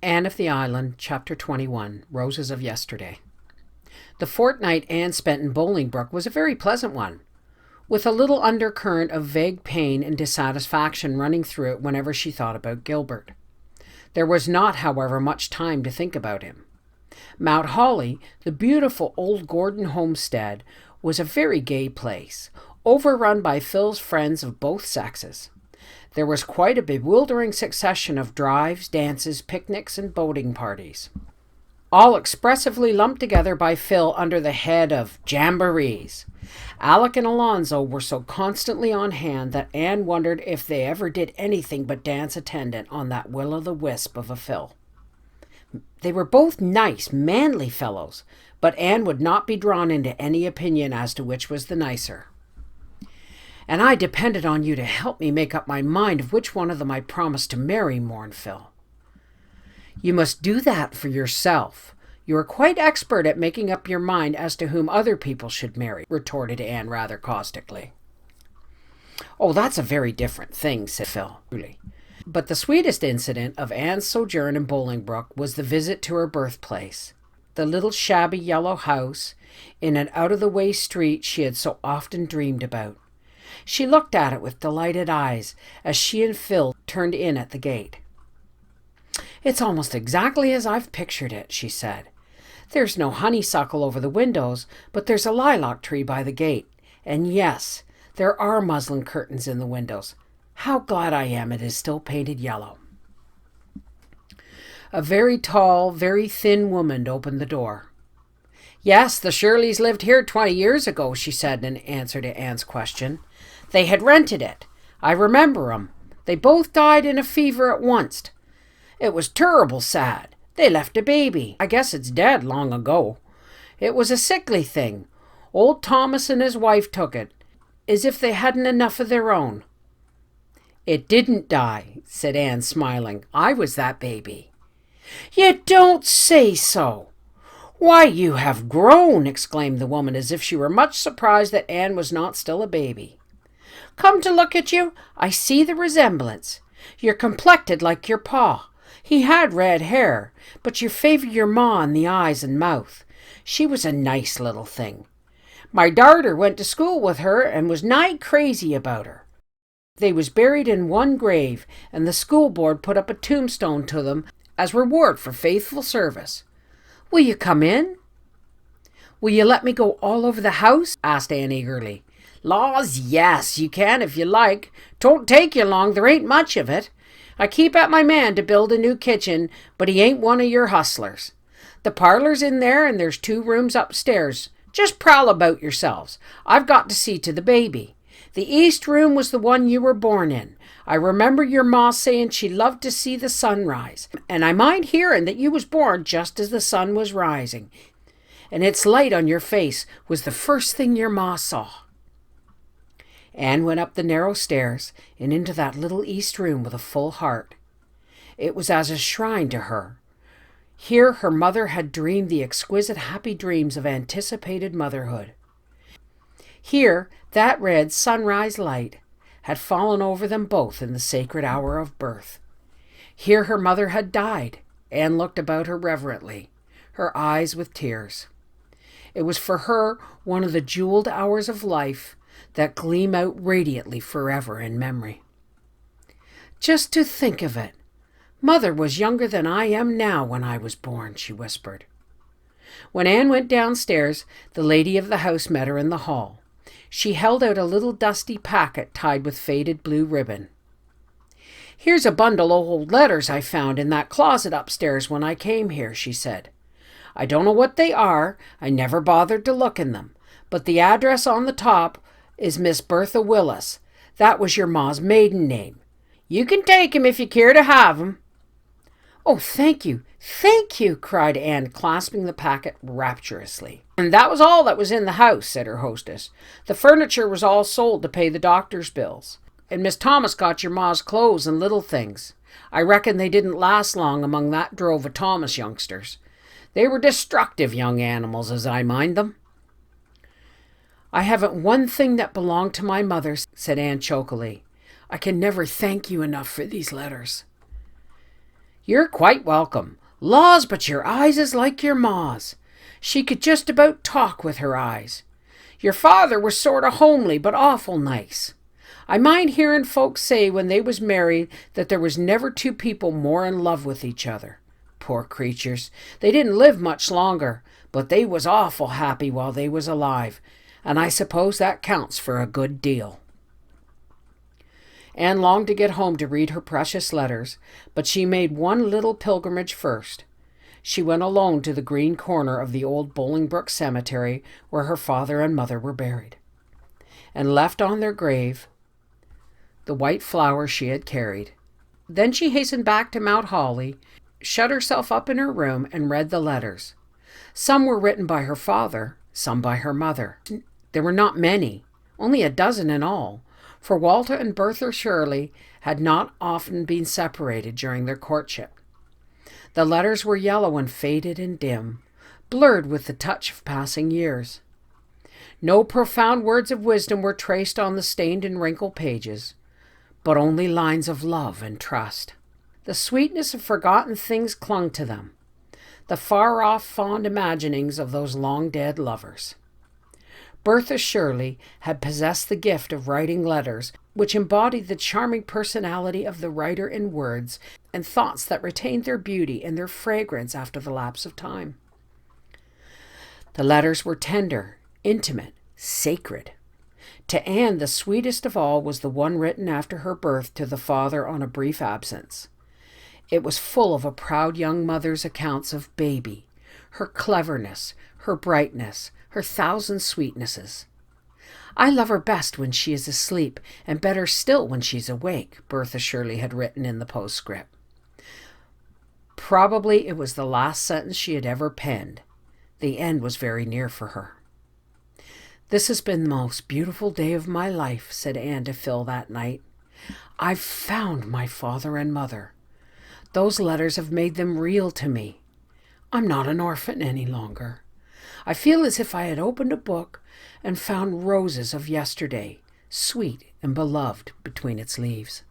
Anne of the Island, Chapter 21, Roses of Yesterday. The fortnight Anne spent in Bolingbroke was a very pleasant one, with a little undercurrent of vague pain and dissatisfaction running through it whenever she thought about Gilbert. There was not, however, much time to think about him. Mount Holly, the beautiful old Gordon homestead, was a very gay place, overrun by Phil's friends of both sexes. There was quite a bewildering succession of drives, dances, picnics, and boating parties, all expressively lumped together by Phil under the head of jamborees. Alec and Alonzo were so constantly on hand that Anne wondered if they ever did anything but dance attendant on that will-o'-the-wisp of a Phil. They were both nice, manly fellows, but Anne would not be drawn into any opinion as to which was the nicer. "And I depended on you to help me make up my mind of which one of them I promised to marry," mourned Phil. "You must do that for yourself. You are quite expert at making up your mind as to whom other people should marry," retorted Anne rather caustically. "Oh, that's a very different thing," said Phil. But the sweetest incident of Anne's sojourn in Bolingbroke was the visit to her birthplace, the little shabby yellow house in an out-of-the-way street she had so often dreamed about. She looked at it with delighted eyes as she and Phil turned in at the gate. "It's almost exactly as I've pictured it," she said. "There's no honeysuckle over the windows, but there's a lilac tree by the gate. And yes, there are muslin curtains in the windows. How glad I am it is still painted yellow." A very tall, very thin woman opened the door. "Yes, the Shirleys lived here 20 years ago," she said in answer to Anne's question. "They had rented it. I remember 'em. They both died in a fever at once. It was terrible sad. They left a baby. I guess it's dead long ago. It was a sickly thing. Old Thomas and his wife took it, as if they hadn't enough of their own." "It didn't die," said Anne, smiling. "I was that baby." "You don't say so! Why, you have grown!" exclaimed the woman, as if she were much surprised that Anne was not still a baby. "Come to look at you, I see the resemblance. You're complected like your pa. He had red hair, but you favor your ma in the eyes and mouth. She was a nice little thing. My darter went to school with her and was nigh crazy about her. They was buried in one grave, and the school board put up a tombstone to them as reward for faithful service. Will you come in?" "Will you let me go all over the house?" asked Anne eagerly. "Laws, yes, you can if you like. 'Twon't take you long, there ain't much of it. I keep at my man to build a new kitchen, but he ain't one of your hustlers. The parlor's in there, and there's 2 rooms upstairs. Just prowl about yourselves. I've got to see to the baby. The east room was the one you were born in. I remember your ma saying she loved to see the sun rise, and I mind hearing that you was born just as the sun was rising, and its light on your face was the first thing your ma saw." Anne went up the narrow stairs and into that little east room with a full heart. It was as a shrine to her. Here her mother had dreamed the exquisite happy dreams of anticipated motherhood. Here that red sunrise light had fallen over them both in the sacred hour of birth. Here her mother had died. Anne looked about her reverently, her eyes with tears. It was for her one of the jeweled hours of life that gleam out radiantly forever in memory. "Just to think of it! Mother was younger than I am now when I was born," she whispered. When Anne went downstairs, the lady of the house met her in the hall. She held out a little dusty packet tied with faded blue ribbon. "Here's a bundle of old letters I found in that closet upstairs when I came here," she said. "I don't know what they are. I never bothered to look in them. But the address on the top is Miss Bertha Willis. That was your ma's maiden name. You can take 'em if you care to have 'em." "Oh, thank you, thank you," cried Anne, clasping the packet rapturously. "And that was all that was in the house," said her hostess. "The furniture was all sold to pay the doctor's bills. And Miss Thomas got your ma's clothes and little things. I reckon they didn't last long among that drove of Thomas youngsters. They were destructive young animals, as I mind them." "I haven't one thing that belonged to my mother," said Anne chokily. "I can never thank you enough for these letters." You're quite welcome. Laws, but your eyes is like your ma's. She could just about talk with her eyes. Your father was sort of homely, but awful nice. I mind hearing folks say when they was married that there was never two people more in love with each other. Poor creatures, they didn't live much longer, but they was awful happy while they was alive, and I suppose that counts for a good deal. Anne longed to get home to read her precious letters, but she made one little pilgrimage first. She went alone to the green corner of the old Bolingbroke cemetery where her father and mother were buried, and left on their grave the white flower she had carried. Then she hastened back to Mount Holly, shut herself up in her room, and read the letters. Some were written by her father, some by her mother. There were not many, only a dozen in all, for Walter and Bertha Shirley had not often been separated during their courtship. The letters were yellow and faded and dim, blurred with the touch of passing years. No profound words of wisdom were traced on the stained and wrinkled pages, but only lines of love and trust. The sweetness of forgotten things clung to them, the far-off fond imaginings of those long-dead lovers. Bertha Shirley had possessed the gift of writing letters which embodied the charming personality of the writer in words and thoughts that retained their beauty and their fragrance after the lapse of time. The letters were tender, intimate, sacred. To Anne, the sweetest of all was the one written after her birth to the father on a brief absence. It was full of a proud young mother's accounts of baby, her cleverness, her brightness, her thousand sweetnesses. I love her best when she is asleep, and better still when she's awake, Bertha Shirley had written in the postscript. Probably it was the last sentence she had ever penned. The end was very near for her. This has been the most beautiful day of my life, said Anne to Phil that night. I've found my father and mother. Those letters have made them real to me. I'm not an orphan any longer. I feel as if I had opened a book and found roses of yesterday, sweet and beloved, between its leaves.